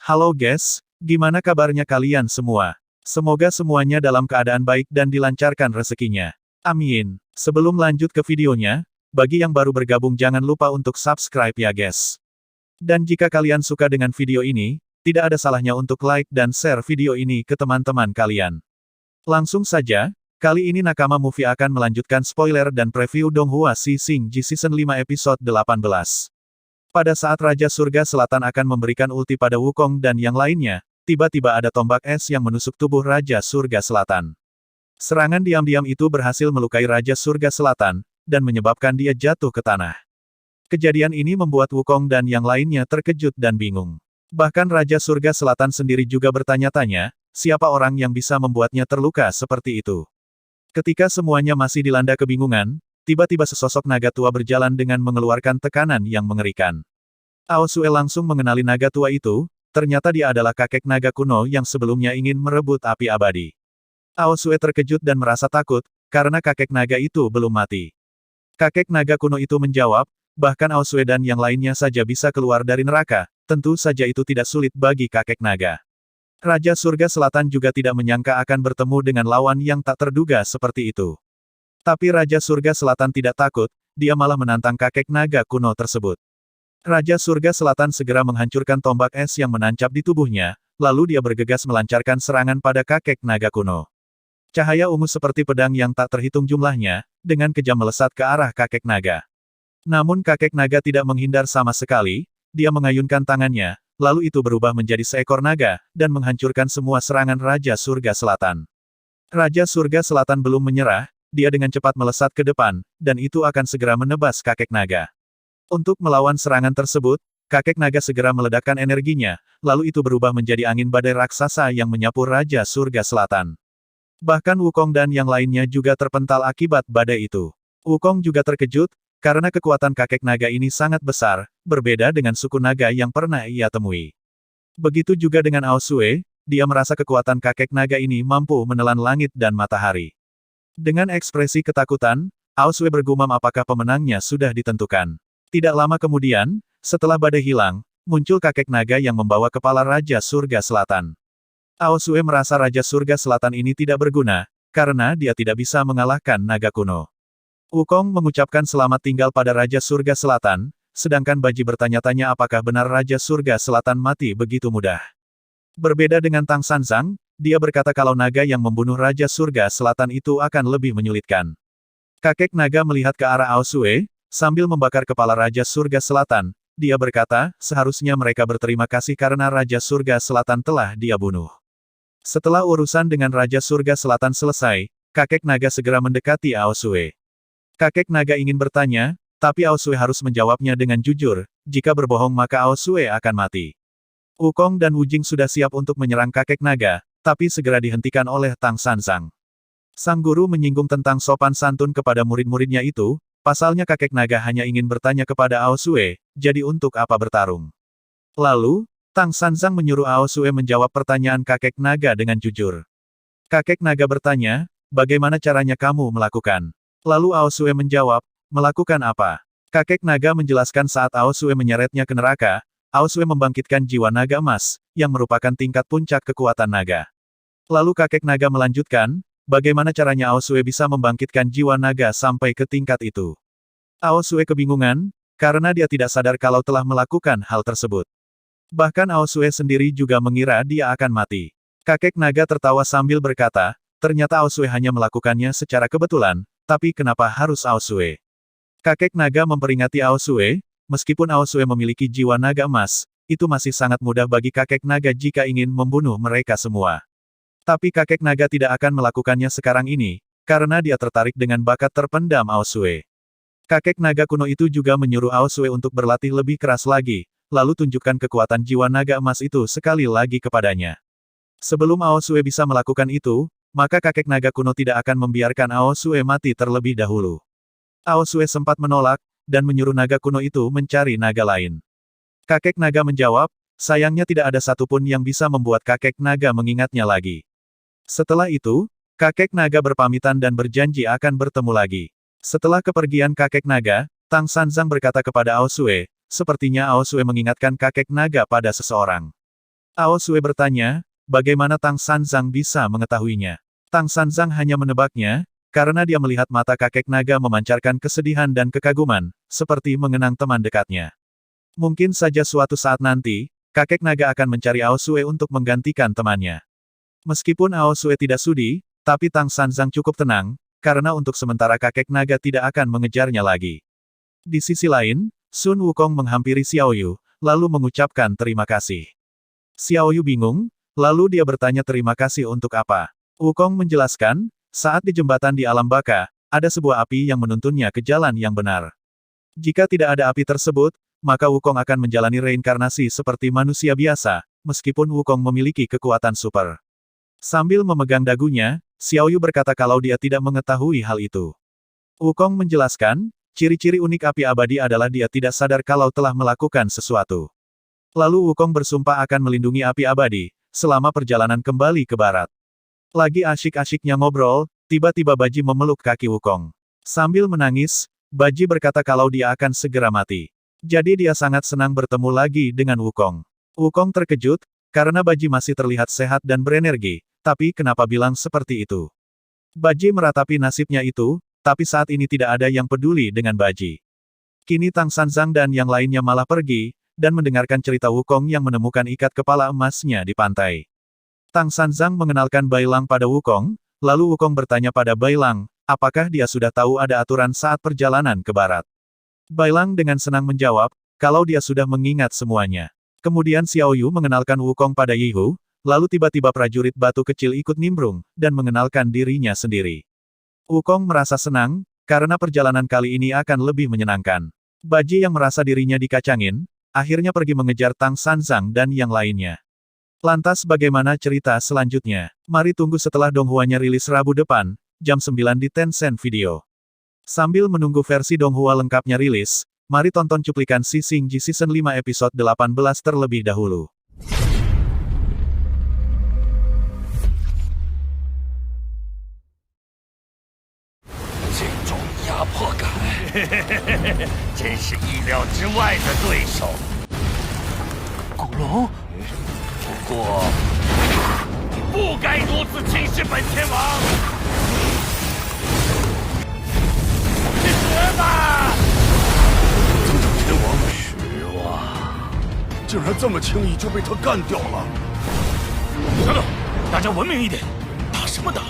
Halo guys, gimana kabarnya kalian semua? Semoga semuanya dalam keadaan baik dan dilancarkan rezekinya. Amin. Sebelum lanjut ke videonya, bagi yang baru bergabung jangan lupa untuk subscribe ya guys. Dan jika kalian suka dengan video ini, tidak ada salahnya untuk like dan share video ini ke teman-teman kalian. Langsung saja, kali ini Nakama Movie akan melanjutkan spoiler dan preview Donghua Si Xingji Season 5 episode 18. Pada saat Raja Surga Selatan akan memberikan ulti pada Wukong dan yang lainnya, tiba-tiba ada tombak es yang menusuk tubuh Raja Surga Selatan. Serangan diam-diam itu berhasil melukai Raja Surga Selatan, dan menyebabkan dia jatuh ke tanah. Kejadian ini membuat Wukong dan yang lainnya terkejut dan bingung. Bahkan Raja Surga Selatan sendiri juga bertanya-tanya, siapa orang yang bisa membuatnya terluka seperti itu. Ketika semuanya masih dilanda kebingungan, tiba-tiba sesosok naga tua berjalan dengan mengeluarkan tekanan yang mengerikan. Ao Sue langsung mengenali naga tua itu, ternyata dia adalah kakek naga kuno yang sebelumnya ingin merebut api abadi. Ao Sue terkejut dan merasa takut, karena kakek naga itu belum mati. Kakek naga kuno itu menjawab, bahkan Ao Sue dan yang lainnya saja bisa keluar dari neraka, tentu saja itu tidak sulit bagi kakek naga. Raja Surga Selatan juga tidak menyangka akan bertemu dengan lawan yang tak terduga seperti itu. Tapi Raja Surga Selatan tidak takut, dia malah menantang kakek naga kuno tersebut. Raja Surga Selatan segera menghancurkan tombak es yang menancap di tubuhnya, lalu dia bergegas melancarkan serangan pada kakek naga kuno. Cahaya ungu seperti pedang yang tak terhitung jumlahnya, dengan kejam melesat ke arah kakek naga. Namun kakek naga tidak menghindar sama sekali, dia mengayunkan tangannya, lalu itu berubah menjadi seekor naga, dan menghancurkan semua serangan Raja Surga Selatan. Raja Surga Selatan belum menyerah, dia dengan cepat melesat ke depan, dan itu akan segera menebas kakek naga. Untuk melawan serangan tersebut, kakek naga segera meledakkan energinya, lalu itu berubah menjadi angin badai raksasa yang menyapu Raja Surga Selatan. Bahkan Wukong dan yang lainnya juga terpental akibat badai itu. Wukong juga terkejut, karena kekuatan kakek naga ini sangat besar, berbeda dengan suku naga yang pernah ia temui. Begitu juga dengan Ao Sue, dia merasa kekuatan kakek naga ini mampu menelan langit dan matahari. Dengan ekspresi ketakutan, Ao Sue bergumam apakah pemenangnya sudah ditentukan. Tidak lama kemudian, setelah badai hilang, muncul kakek naga yang membawa kepala Raja Surga Selatan. Ao Sue merasa Raja Surga Selatan ini tidak berguna, karena dia tidak bisa mengalahkan naga kuno. Wukong mengucapkan selamat tinggal pada Raja Surga Selatan, sedangkan Baji bertanya-tanya apakah benar Raja Surga Selatan mati begitu mudah. Berbeda dengan Tang Sanzang, dia berkata kalau naga yang membunuh Raja Surga Selatan itu akan lebih menyulitkan. Kakek naga melihat ke arah Ao Sue, sambil membakar kepala Raja Surga Selatan, dia berkata, seharusnya mereka berterima kasih karena Raja Surga Selatan telah dia bunuh. Setelah urusan dengan Raja Surga Selatan selesai, kakek naga segera mendekati Ao Sue. Kakek naga ingin bertanya, tapi Ao Sue harus menjawabnya dengan jujur, jika berbohong maka Ao Sue akan mati. Wukong dan Wu Jing sudah siap untuk menyerang kakek naga, tapi segera dihentikan oleh Tang Sanzang. Sang guru menyinggung tentang sopan santun kepada murid-muridnya itu, pasalnya kakek naga hanya ingin bertanya kepada Ao Sue, jadi untuk apa bertarung. Lalu, Tang Sanzang menyuruh Ao Sue menjawab pertanyaan kakek naga dengan jujur. Kakek naga bertanya, bagaimana caranya kamu melakukan? Lalu Ao Sue menjawab, melakukan apa? Kakek naga menjelaskan saat Ao Sue menyeretnya ke neraka, Ao Sue membangkitkan jiwa naga emas, yang merupakan tingkat puncak kekuatan naga. Lalu kakek naga melanjutkan, bagaimana caranya Ao Sue bisa membangkitkan jiwa naga sampai ke tingkat itu? Ao Sue kebingungan, karena dia tidak sadar kalau telah melakukan hal tersebut. Bahkan Ao Sue sendiri juga mengira dia akan mati. Kakek naga tertawa sambil berkata, ternyata Ao Sue hanya melakukannya secara kebetulan, tapi kenapa harus Ao Sue? Kakek naga memperingati Ao Sue, meskipun Ao Sue memiliki jiwa naga emas, itu masih sangat mudah bagi kakek naga jika ingin membunuh mereka semua. Tapi kakek naga tidak akan melakukannya sekarang ini, karena dia tertarik dengan bakat terpendam Ao Sue. Kakek naga kuno itu juga menyuruh Ao Sue untuk berlatih lebih keras lagi, lalu tunjukkan kekuatan jiwa naga emas itu sekali lagi kepadanya. Sebelum Ao Sue bisa melakukan itu, maka kakek naga kuno tidak akan membiarkan Ao Sue mati terlebih dahulu. Ao Sue sempat menolak, dan menyuruh naga kuno itu mencari naga lain. Kakek naga menjawab, sayangnya tidak ada satupun yang bisa membuat kakek naga mengingatnya lagi. Setelah itu, kakek naga berpamitan dan berjanji akan bertemu lagi. Setelah kepergian kakek naga, Tang Sanzang berkata kepada Ao Sue, sepertinya Ao Sue mengingatkan kakek naga pada seseorang. Ao Sue bertanya, bagaimana Tang Sanzang bisa mengetahuinya? Tang Sanzang hanya menebaknya, karena dia melihat mata kakek naga memancarkan kesedihan dan kekaguman, seperti mengenang teman dekatnya. Mungkin saja suatu saat nanti, kakek naga akan mencari Ao Sue untuk menggantikan temannya. Meskipun Ao Sue tidak sudi, tapi Tang Sanzang cukup tenang, karena untuk sementara kakek naga tidak akan mengejarnya lagi. Di sisi lain, Sun Wukong menghampiri Xiao Yu, lalu mengucapkan terima kasih. Xiao Yu bingung, lalu dia bertanya terima kasih untuk apa. Wukong menjelaskan, saat di jembatan di alam baka, ada sebuah api yang menuntunnya ke jalan yang benar. Jika tidak ada api tersebut, maka Wukong akan menjalani reinkarnasi seperti manusia biasa, meskipun Wukong memiliki kekuatan super. Sambil memegang dagunya, Xiao Yu berkata kalau dia tidak mengetahui hal itu. Wukong menjelaskan, ciri-ciri unik api abadi adalah dia tidak sadar kalau telah melakukan sesuatu. Lalu Wukong bersumpah akan melindungi api abadi, selama perjalanan kembali ke barat. Lagi asyik-asyiknya ngobrol, tiba-tiba Baji memeluk kaki Wukong. Sambil menangis, Baji berkata kalau dia akan segera mati. Jadi dia sangat senang bertemu lagi dengan Wukong. Wukong terkejut, karena Baji masih terlihat sehat dan berenergi, tapi kenapa bilang seperti itu? Baji meratapi nasibnya itu, tapi saat ini tidak ada yang peduli dengan Baji. Kini Tang Sanzang dan yang lainnya malah pergi, dan mendengarkan cerita Wukong yang menemukan ikat kepala emasnya di pantai. Tang Sanzang mengenalkan Bailang pada Wukong, lalu Wukong bertanya pada Bailang, apakah dia sudah tahu ada aturan saat perjalanan ke barat. Bailang dengan senang menjawab, kalau dia sudah mengingat semuanya. Kemudian Xiao Yu mengenalkan Wukong pada Yihu, lalu tiba-tiba prajurit batu kecil ikut nimbrung, dan mengenalkan dirinya sendiri. Wukong merasa senang, karena perjalanan kali ini akan lebih menyenangkan. Baji yang merasa dirinya dikacangin, akhirnya pergi mengejar Tang Sanzang dan yang lainnya. Lantas bagaimana cerita selanjutnya? Mari tunggu setelah Donghua-nya rilis Rabu depan, jam 9 di Tencent Video. Sambil menunggu versi Donghua lengkapnya rilis, mari tonton cuplikan Sising Ji Season 5 episode 18 terlebih dahulu.真是意料之外的对手。古龙，不过不该如此轻视本天王。去死吧！增长天王失望，竟然这么轻易就被他干掉了。等等，大家文明一点，打什么打？